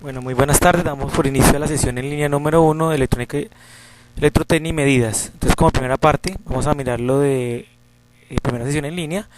Bueno, muy buenas tardes. Damos por inicio a la sesión en línea número 1 de electrónica, electrotecnia y medidas. Entonces, como primera parte, vamos a mirar lo de primera sesión en línea.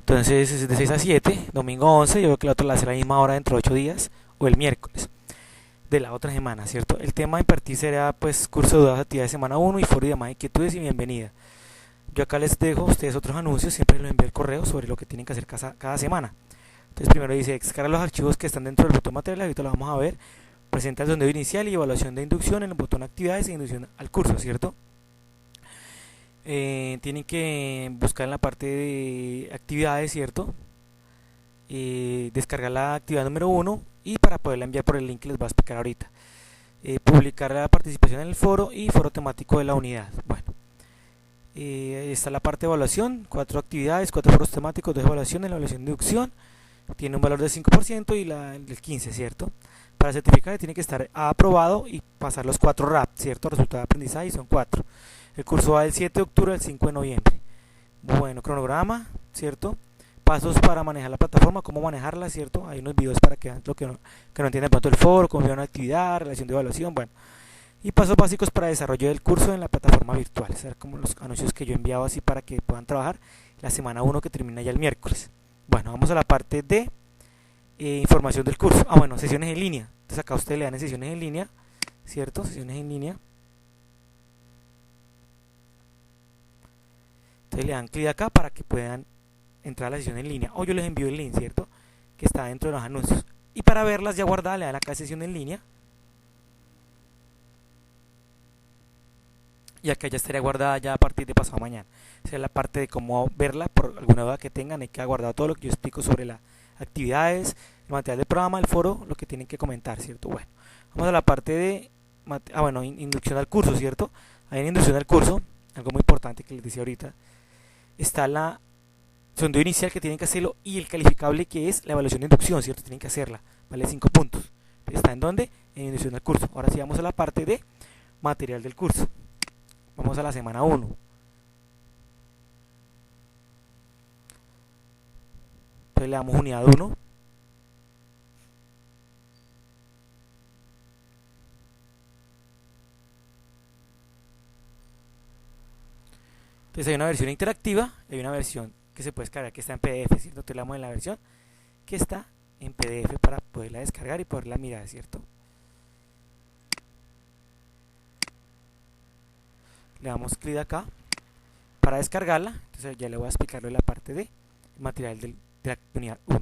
Entonces, es de 6 a 7, domingo 11. Yo creo que la otra la hace a la misma hora dentro de 8 días o el miércoles de la otra semana, ¿cierto? El tema a impartir será, pues, curso de dudas, actividades de semana 1 y foro y demás inquietudes y bienvenida. Yo acá les dejo a ustedes otros anuncios, siempre les envío el correo sobre lo que tienen que hacer cada semana. Entonces primero dice descarga los archivos que están dentro del botón material, ahorita lo vamos a ver. Presenta el sondeo inicial y evaluación de inducción en el botón actividades e inducción al curso, ¿cierto? Tienen que buscar en la parte de actividades, ¿cierto? Descargar la actividad número 1 y para poderla enviar por el link que les voy a explicar ahorita. Publicar la participación en el foro y foro temático de la unidad. Bueno, está la parte de evaluación, 4 actividades, 4 foros temáticos de evaluación en la evaluación de inducción. Tiene un valor del 5% y el 15%, ¿cierto? Para certificar tiene que estar aprobado y pasar los 4 RAP, ¿cierto? Resultado de aprendizaje, y son 4. El curso va del 7 de octubre al 5 de noviembre. Bueno, cronograma, ¿cierto? Pasos para manejar la plataforma, cómo manejarla, ¿cierto? Hay unos videos para que vean lo que no entienden tanto el foro, cómo enviar una actividad, relación de evaluación, bueno. Y pasos básicos para desarrollo del curso en la plataforma virtual. O sea, como los anuncios que yo he enviado así para que puedan trabajar la semana 1 que termina ya el miércoles. Bueno, vamos a la parte de información del curso. Bueno, sesiones en línea. Entonces acá ustedes le dan en sesiones en línea, ¿cierto? Sesiones en línea. Entonces le dan clic acá para que puedan entrar a la sesión en línea. O yo les envío el link, ¿cierto? Que está dentro de los anuncios. Y para verlas ya guardadas le dan acá sesión en línea. Y acá ya estaría guardada ya a partir de pasado mañana. Esa es la parte de cómo verla, por alguna duda que tengan, hay que guardar todo lo que yo explico sobre las actividades, el material del programa, el foro, lo que tienen que comentar, ¿cierto? Bueno, vamos a la parte de, inducción al curso, ¿cierto? Ahí en inducción al curso, algo muy importante que les decía ahorita, está la sondeo inicial que tienen que hacerlo y el calificable que es la evaluación de inducción, ¿cierto? Tienen que hacerla, vale 5 puntos. ¿Está en dónde? En inducción al curso. Ahora sí vamos a la parte de material del curso. Vamos a la semana 1. Entonces le damos unidad 1. Entonces hay una versión interactiva y hay una versión que se puede descargar que está en PDF, ¿cierto? Entonces le damos en la versión que está en PDF para poderla descargar y poderla mirar, ¿cierto? Le damos clic acá para descargarla. Entonces ya le voy a explicarlo en la parte de material de la unidad 1.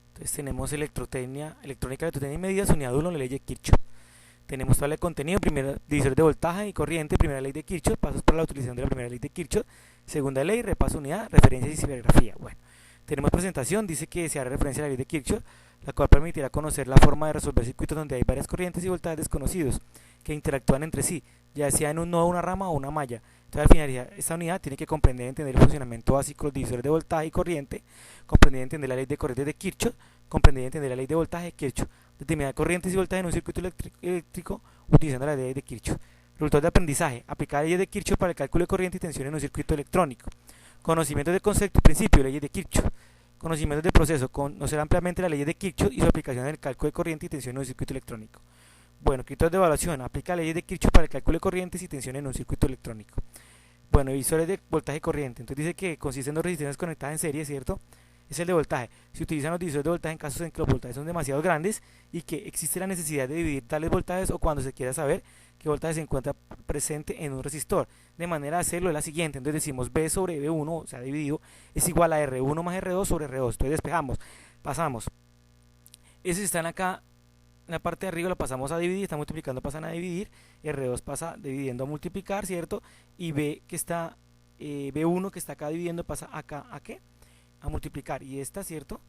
Entonces tenemos electrónica, electrónica y medidas, unidad 1, la ley de Kirchhoff. Tenemos tabla de contenido, primera divisor de voltaje y corriente, primera ley de Kirchhoff, pasos para la utilización de la primera ley de Kirchhoff, segunda ley, repaso unidad, referencias y serigrafía. Bueno, tenemos presentación, dice que se hará referencia a la ley de Kirchhoff, la cual permitirá conocer la forma de resolver circuitos donde hay varias corrientes y voltajes desconocidos que interactúan entre sí, ya sea en un nodo, una rama o una malla. Entonces, al finalizar esta unidad tiene que comprender y entender el funcionamiento básico de los divisores de voltaje y corriente, comprender y entender la ley de corrientes de Kirchhoff, comprender y entender la ley de voltaje de Kirchhoff, determinar corrientes y voltajes en un circuito eléctrico utilizando la ley de Kirchhoff. Resultados de aprendizaje: aplicar leyes de Kirchhoff para el cálculo de corriente y tensión en un circuito electrónico. Conocimientos de concepto y principio, leyes de Kirchhoff. Conocimientos de proceso: conocer ampliamente las leyes de Kirchhoff y su aplicación en el cálculo de corriente y tensión en un circuito electrónico. Bueno, criterios de evaluación: aplica leyes de Kirchhoff para el cálculo de corrientes y tensión en un circuito electrónico. Bueno, divisores de voltaje y corriente. Entonces dice que consiste en dos resistencias conectadas en serie, ¿cierto? Es el de voltaje. Se utilizan los divisores de voltaje en casos en que los voltajes son demasiado grandes y que existe la necesidad de dividir tales voltajes o cuando se quiera saber qué voltaje se encuentra presente en un resistor. De manera de hacerlo es la siguiente. Entonces decimos B sobre B1, o sea, dividido, es igual a R1 más R2 sobre R2. Entonces despejamos, pasamos. Esos están acá en la parte de arriba, lo pasamos a dividir, está multiplicando, pasan a dividir. R2 pasa dividiendo a multiplicar, ¿cierto? Y B que está, B1 que está acá dividiendo pasa acá a ¿qué? A multiplicar, y esta, ¿cierto?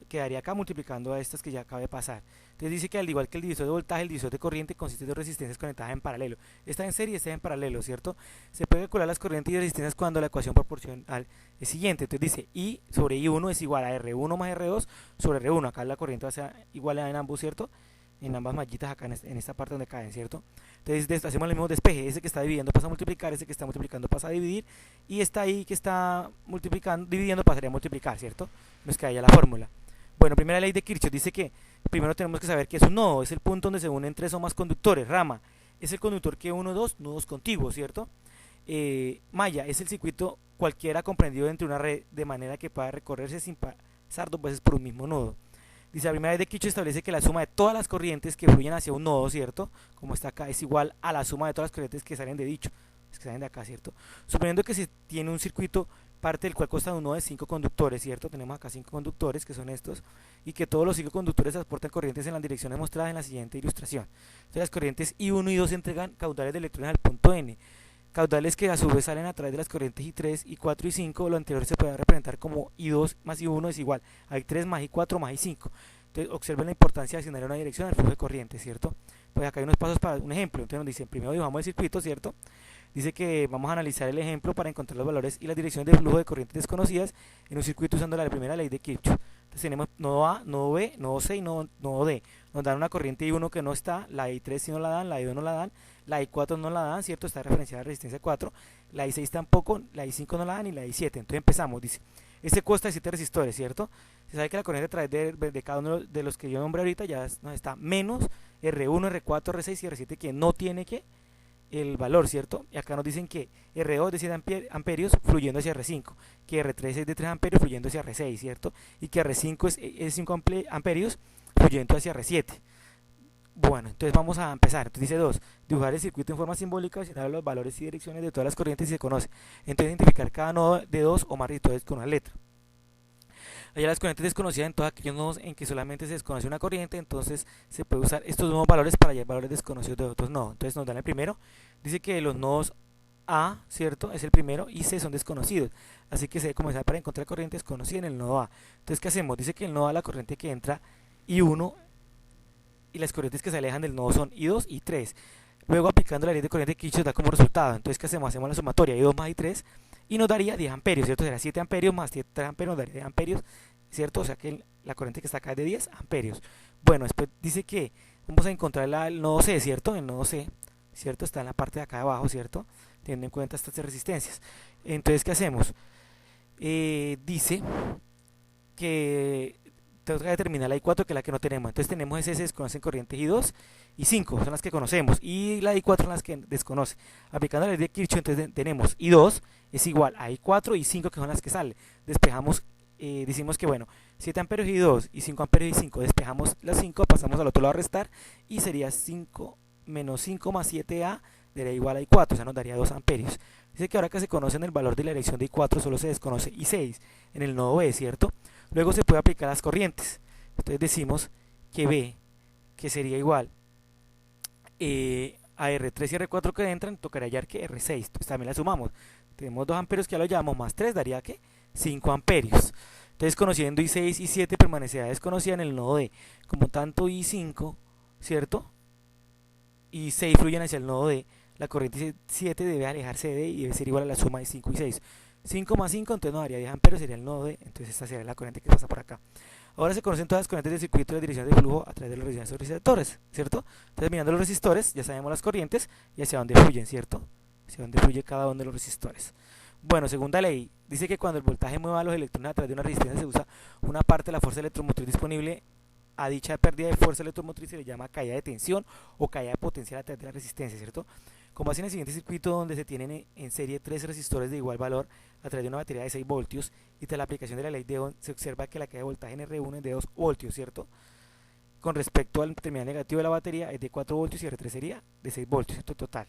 Quedaría acá multiplicando a estas que ya acaba de pasar. Entonces dice que al igual que el divisor de voltaje, el divisor de corriente consiste de dos resistencias conectadas en paralelo. Esta en serie y esta en paralelo, ¿cierto? Se puede calcular las corrientes y resistencias cuando la ecuación proporcional es siguiente. Entonces dice I sobre I1 es igual a R1 más R2 sobre R1. Acá la corriente va a ser igual en ambos, ¿cierto? en ambas mallitas acá en esta parte donde caen, ¿cierto? Entonces hacemos el mismo despeje, ese que está dividiendo pasa a multiplicar, ese que está multiplicando pasa a dividir, y esta ahí que está multiplicando, dividiendo pasaría a multiplicar, ¿cierto? Nos queda ya la fórmula. Bueno, primera ley de Kirchhoff dice que primero tenemos que saber qué es un nodo, es el punto donde se unen tres o más conductores. Rama es el conductor que une dos nodos contiguos, ¿cierto? Malla es el circuito cualquiera comprendido entre una red de manera que pueda recorrerse sin pasar dos veces por un mismo nodo. Dice, la primera ley de Kirchhoff establece que la suma de todas las corrientes que fluyen hacia un nodo, ¿cierto? Como está acá, es igual a la suma de todas las corrientes que salen de dicho, que salen de acá, ¿cierto? Suponiendo que se tiene un circuito parte del cual consta de un nodo de 5 conductores, ¿cierto? Tenemos acá 5 conductores, que son estos, y que todos los 5 conductores transportan corrientes en las direcciones mostradas en la siguiente ilustración. Entonces las corrientes I1 y 2 entregan caudales de electrones al punto N, caudales que a su vez salen a través de las corrientes I3, I4 y 5, lo anterior se puede representar como I2 más I1 es igual a I3 más I4 más I5. Entonces observen la importancia de asignar una dirección al flujo de corriente, ¿cierto? Pues acá hay unos pasos para un ejemplo. Entonces nos dicen, primero dibujamos el circuito, ¿cierto? Dice que vamos a analizar el ejemplo para encontrar los valores y las direcciones de flujo de corrientes desconocidas en un circuito usando la primera ley de Kirchhoff. Entonces tenemos nodo A, nodo B, nodo C y nodo D. Nos dan una corriente I1 que no está, la I3 si no la dan, la I2 no la dan, la I4 no la dan, ¿cierto? Está referenciada a la resistencia 4, la I6 tampoco, la I5 no la dan y la I7. Entonces empezamos, dice, este consta de 7 resistores, ¿cierto? Se sabe que la corriente a través de cada uno de los que yo nombré ahorita ya nos está menos R1, R4, R6 y R7 que no tiene que el valor, ¿cierto? Y acá nos dicen que R2 es de 7 amperios fluyendo hacia R5, que R3 es de 3 amperios fluyendo hacia R6, ¿cierto? Y que R5 es 5 amperios fluyendo hacia R7. Bueno, entonces vamos a empezar. Entonces dice 2, dibujar el circuito en forma simbólica, señalar los valores y direcciones de todas las corrientes si se conoce. Entonces identificar cada nodo de 2 o más resistores con una letra. Allá las corrientes desconocidas en todos aquellos nodos en que solamente se desconoce una corriente, entonces se puede usar estos nuevos valores para hallar valores desconocidos de otros nodos. Entonces nos dan el primero, dice que los nodos A, ¿cierto? Es el primero y C son desconocidos, así que se debe comenzar para encontrar corrientes desconocidas en el nodo A. Entonces, ¿qué hacemos? Dice que el nodo A, la corriente que entra I1 y las corrientes que se alejan del nodo son I2 y I3. Luego aplicando la ley de corriente de Kirchhoff da como resultado. Entonces, ¿qué hacemos? Hacemos la sumatoria I2 más I3 y nos daría 10 amperios, ¿cierto? Será 7 amperios más 3 amperios, nos daría 10 amperios, ¿cierto? O sea que la corriente que está acá es de 10 amperios. Bueno, después dice que vamos a encontrar el nodo C, ¿cierto? El nodo C, ¿cierto? Está en la parte de acá abajo, ¿cierto? Teniendo en cuenta estas resistencias. Entonces, ¿qué hacemos? Dice que tenemos que determinar la I4, que es la que no tenemos. Entonces tenemos ese, se desconocen corrientes I2 y 5, son las que conocemos, y la I4 son las que desconoce. Aplicando la ley de Kirchhoff, entonces tenemos I2 es igual a I4 y 5, que son las que salen. Despejamos, decimos que bueno, 7 amperios I2 y 5 amperios I5, despejamos las 5, pasamos al otro lado a restar, y sería 5 menos 5 más 7A daría igual a I4, o sea nos daría 2 amperios. Dice que ahora que se conocen el valor de la dirección de I4, solo se desconoce I6 en el nodo B, ¿cierto? Luego se puede aplicar las corrientes. Entonces decimos que B, que sería igual a R3 y R4 que entran, tocaría hallar que R6. Entonces también la sumamos. Tenemos 2 amperios que ya lo llamamos, más 3 daría que 5 amperios. Entonces conociendo I6 y 7 permanecerá desconocida en el nodo D. Como tanto I5, ¿cierto? Y 6 fluyen hacia el nodo D, la corriente 7 debe alejarse de D y debe ser igual a la suma de 5 y 6. 5 más 5 entonces nos daría 10 amperios, sería el nodo D, entonces esta sería la corriente que pasa por acá. Ahora se conocen todas las corrientes del circuito de dirección de flujo a través de los resistores, ¿cierto? Entonces mirando los resistores ya sabemos las corrientes y hacia dónde fluyen, ¿cierto? Hacia dónde fluye cada uno de los resistores. Bueno, segunda ley, dice que cuando el voltaje mueva a los electrones a través de una resistencia se usa una parte de la fuerza electromotriz disponible. A dicha pérdida de fuerza electromotriz se le llama caída de tensión o caída de potencial a través de la resistencia, ¿cierto? Como así en el siguiente circuito donde se tienen en serie 3 resistores de igual valor a través de una batería de 6 voltios y tras la aplicación de la ley de Ohm se observa que la caída de voltaje en R1 es de 2 voltios, ¿cierto? Con respecto al terminal negativo de la batería es de 4 voltios y R3 sería de 6 voltios, ¿cierto? Total.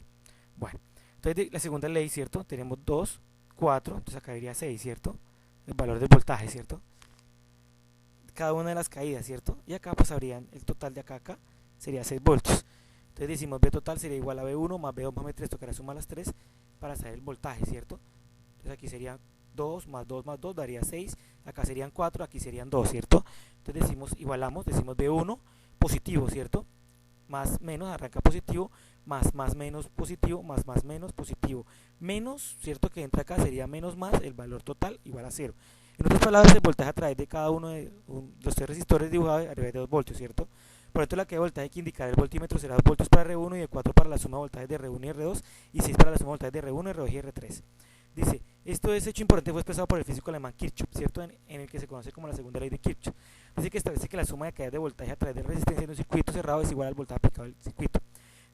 Bueno, entonces la segunda ley, ¿cierto? Tenemos 2, 4, entonces acá iría 6, ¿cierto? El valor del voltaje, ¿cierto? Cada una de las caídas, ¿cierto? Y acá pues habrían el total de acá a acá sería 6 voltios. Entonces decimos B total sería igual a B1 más B2 más B3, tocará sumar las 3 para saber el voltaje, ¿cierto? Entonces aquí sería 2 más 2 más 2 daría 6, acá serían 4, aquí serían 2, ¿cierto? Entonces decimos, igualamos, decimos B1 positivo, ¿cierto? Más menos arranca positivo, más menos positivo, más menos positivo. Menos, ¿cierto? Que entra acá sería menos más el valor total igual a 0. En otras palabras, el voltaje a través de cada uno de los 3 resistores dibujados arriba de 2 voltios, ¿cierto? Por esto la caída de voltaje que indicará el voltímetro será 2 voltios para R1 y de 4 para la suma de voltajes de R1 y R2 y 6 para la suma de voltajes de R1, R2 y R3. Dice, esto es hecho importante fue expresado por el físico alemán Kirchhoff, ¿cierto? En el que se conoce como la segunda ley de Kirchhoff. Dice que establece que la suma de caídas de voltaje a través de resistencia en un circuito cerrado es igual al voltaje aplicado al circuito.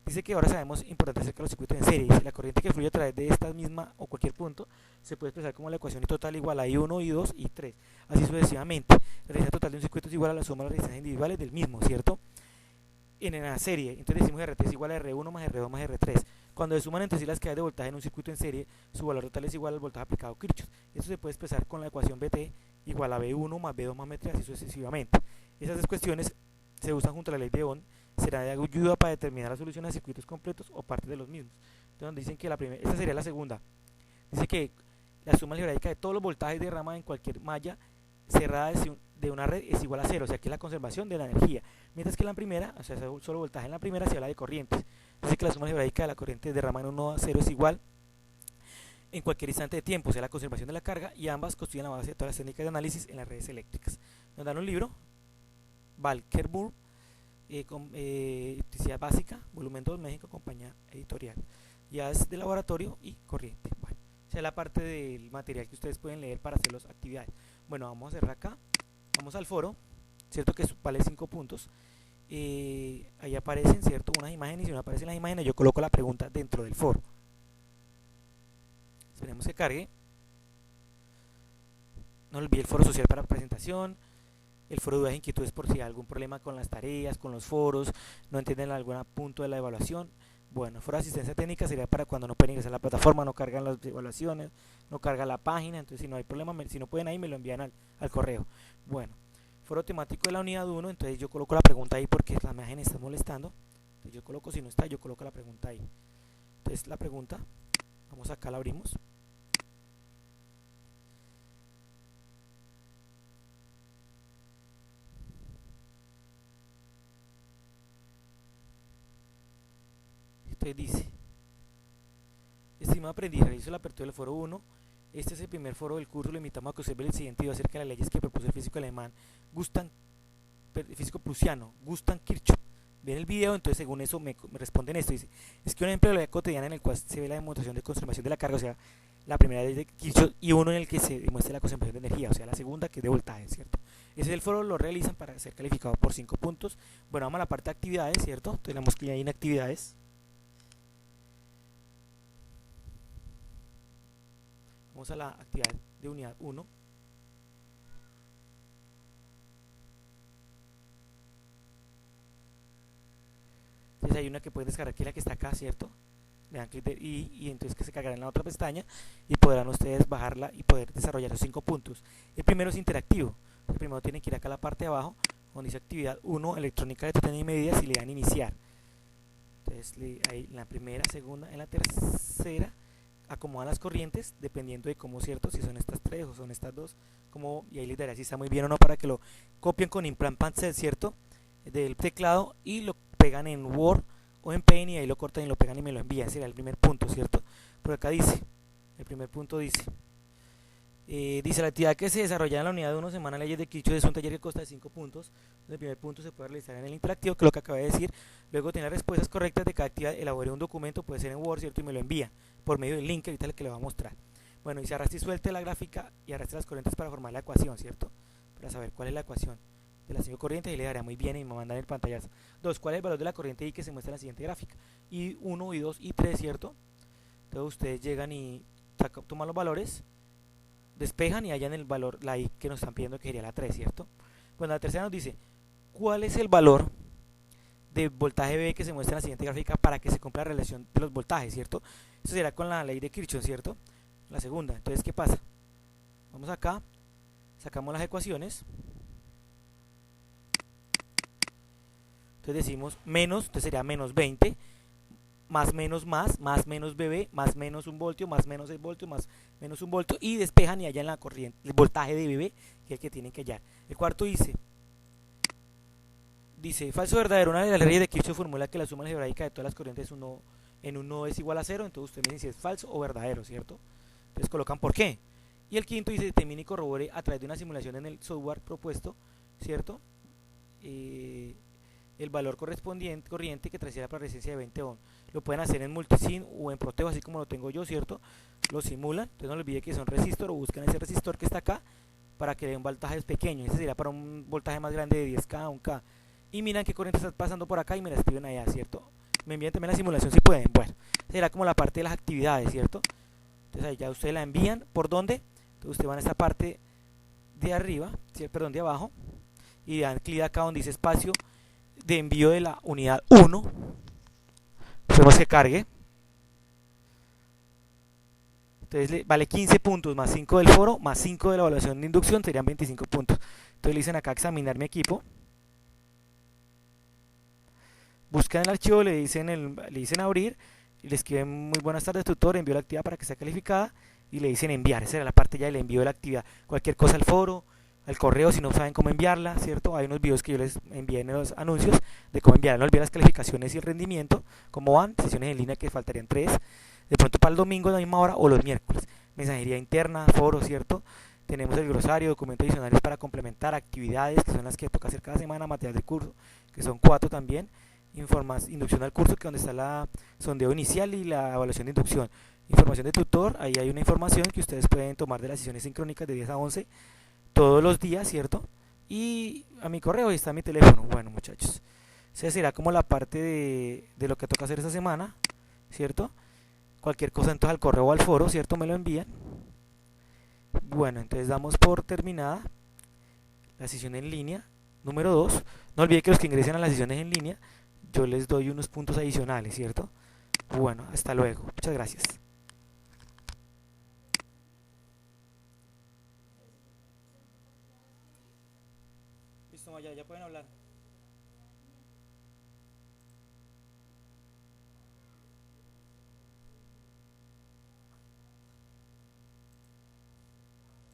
Dice que ahora sabemos importante acerca de los circuitos en serie. Dice, la corriente que fluye a través de esta misma o cualquier punto se puede expresar como la ecuación I total igual a I1, I2 y 3, así sucesivamente. La resistencia total de un circuito es igual a la suma de las resistencias individuales del mismo, ¿cierto? En la serie, entonces decimos R3 es igual a R1 más R2 más R3. Cuando se suman entre sí las caídas de voltaje en un circuito en serie, su valor total es igual al voltaje aplicado a Kirchhoff. Esto se puede expresar con la ecuación BT igual a B1 más B2 más B3, así sucesivamente. Esas dos cuestiones se usan junto a la ley de Ohm, será de ayuda para determinar la solución de circuitos completos o partes de los mismos. Entonces dicen que la primera, esta sería la segunda. Dice que la suma algebraica de todos los voltajes de rama en cualquier malla cerrada de una red es igual a cero, o sea que es la conservación de la energía. Mientras que en la primera, o sea, solo voltaje en la primera se habla de corrientes. Dice que la suma algebraica de la corriente de rama en 1 a 0 es igual en cualquier instante de tiempo, o sea, la conservación de la carga, y ambas constituyen la base de todas las técnicas de análisis en las redes eléctricas. Nos dan un libro, Valkenburg, Electricidad Básica, volumen 2, México, compañía editorial. Ya es de laboratorio y corriente. Bueno, esa es la parte del material que ustedes pueden leer para hacer las actividades. Bueno, vamos a cerrar acá. Vamos al foro, cierto que vale 5 puntos. Ahí aparecen, cierto, unas imágenes, y si no aparecen las imágenes yo coloco la pregunta dentro del foro. Esperemos que cargue. No olvide el foro social para presentación, el foro de dudas e inquietudes por si hay algún problema con las tareas, con los foros, no entienden algún punto de la evaluación. Bueno, el foro de asistencia técnica sería para cuando no pueden ingresar a la plataforma, no cargan las evaluaciones, no carga la página, entonces si no hay problema, si no pueden ahí me lo envían al correo. Bueno, foro temático de la unidad 1, entonces yo coloco la pregunta ahí porque la imagen está molestando. Entonces yo coloco, si no está, yo coloco la pregunta ahí. Entonces la pregunta, vamos acá, la abrimos. Entonces dice, estimado aprendiz, realizo la apertura del foro 1. Este es el primer foro del curso. Lo invitamos a que observe el siguiente video acerca de las leyes que propuso el físico alemán físico prusiano Gustav Kirchhoff. Ven el video, entonces según eso me responden esto. Dice, es que un ejemplo de la vida cotidiana en el cual se ve la demostración de conservación de la carga, o sea, la primera ley de Kirchhoff, y uno en el que se demuestra la conservación de energía, o sea, la segunda que es de voltaje, ¿cierto? Ese es el foro, lo realizan para ser calificado por 5 puntos. Bueno, vamos a la parte de actividades, ¿cierto? Tenemos que ir ahí en actividades. Vamos a la actividad de unidad 1. Entonces hay una que pueden descargar, que es la que está acá, ¿cierto? Le dan clic y entonces que se cargará en la otra pestaña y podrán ustedes bajarla y poder desarrollar los 5 puntos. El primero es interactivo. El primero tienen que ir acá a la parte de abajo, donde dice actividad 1, electrónica de tutela y medidas, y le dan iniciar. Entonces ahí en la primera, segunda, en la tercera acomodan las corrientes dependiendo de cómo, cierto, si son estas 3 o son estas 2, como, y ahí les daré si está muy bien o no para que lo copien con implant set, cierto, del teclado y lo pegan en Word o en Paint, y ahí lo cortan y lo pegan y me lo envían. Sería el primer punto, cierto. Por acá dice, el primer punto dice, dice la actividad que se desarrolla en la unidad de 1 semana leyes de Kirchhoff es un taller que consta de 5 puntos. El primer punto se puede realizar en el interactivo, que es lo que acabé de decir. Luego tener las respuestas correctas de cada actividad, elaboré un documento, puede ser en Word, cierto, y me lo envía por medio del link que ahorita es el que le va a mostrar. Bueno, y se arrastra y suelte la gráfica y arrastra las corrientes para formar la ecuación, cierto, para saber cuál es la ecuación de las 5 corrientes, y le dará muy bien y me mandan el pantallazo. 2, cuál es el valor de la corriente I que se muestra en la siguiente gráfica, y 1, y 2, y 3, cierto. Entonces ustedes llegan y toman los valores, despejan y hallan el valor, la I que nos están pidiendo, que sería la 3, cierto. Bueno, la tercera nos dice, ¿cuál es el valor de voltaje B que se muestra en la siguiente gráfica para que se cumpla la relación de los voltajes, cierto? Eso será con la ley de Kirchhoff, cierto, la segunda. Entonces, ¿qué pasa? Vamos acá, sacamos las ecuaciones, entonces decimos menos, entonces sería menos 20, más menos BB, más menos 1 voltio, más menos 6 voltios, más menos 1 voltio, y despejan y hallan la corriente, el voltaje de BB, que es el que tienen que hallar. El cuarto dice, falso o verdadero, una de las leyes de Kirchhoff formula que la suma algebraica de todas las corrientes en un nodo es igual a 0, entonces ustedes me dicen si es falso o verdadero, ¿cierto? Entonces colocan por qué. Y el quinto dice, determine y corrobore a través de una simulación en el software propuesto, ¿cierto? el valor corriente que trae la resistencia de 20 ohm. Lo pueden hacer en multisim o en Proteo, así como lo tengo yo, ¿cierto? Lo simulan, entonces no olviden que son resistor o buscan ese resistor que está acá para que dé un voltaje pequeño. Ese sería para un voltaje más grande de 10K a 1K. Y miran qué corriente está pasando por acá y me la escriben allá, ¿cierto? Me envían también la simulación si pueden. Bueno, será como la parte de las actividades, ¿cierto? Entonces ahí ya ustedes la envían. ¿Por dónde? Entonces ustedes van a esta parte de arriba, perdón, de abajo, y dan clic acá donde dice espacio de envío de la unidad 1. Esperemos que cargue. Entonces vale 15 puntos más 5 del foro más 5 de la evaluación de inducción, serían 25 puntos. Entonces le dicen acá examinar mi equipo. Buscan el archivo, le dicen abrir y le escriben muy buenas tardes tutor, envío la actividad para que sea calificada y le dicen enviar. Esa era la parte ya del envío de la actividad. Cualquier cosa al foro, al correo, si no saben cómo enviarla, ¿cierto? Hay unos videos que yo les envié en los anuncios de cómo enviarla. No olviden las calificaciones y el rendimiento, cómo van, sesiones en línea que faltarían 3, de pronto para el domingo a la misma hora o los miércoles. Mensajería interna, foro, ¿cierto? Tenemos el glosario, documentos adicionales para complementar, actividades que son las que toca hacer cada semana, material de curso, que son 4 también, inducción al curso, que donde está la sondeo inicial y la evaluación de inducción, información de tutor, ahí hay una información que ustedes pueden tomar de las sesiones sincrónicas de 10 a 11 todos los días, ¿cierto? Y a mi correo, ahí está mi teléfono. Bueno, muchachos, esa será como la parte de lo que toca hacer esta semana, ¿cierto? Cualquier cosa entonces al correo o al foro, ¿cierto? Me lo envían. Bueno, entonces damos por terminada la sesión en línea número 2. No olviden que los que ingresen a las sesiones en línea yo les doy unos puntos adicionales, ¿cierto? Bueno, hasta luego. Muchas gracias. Listo, Maya, ya pueden hablar.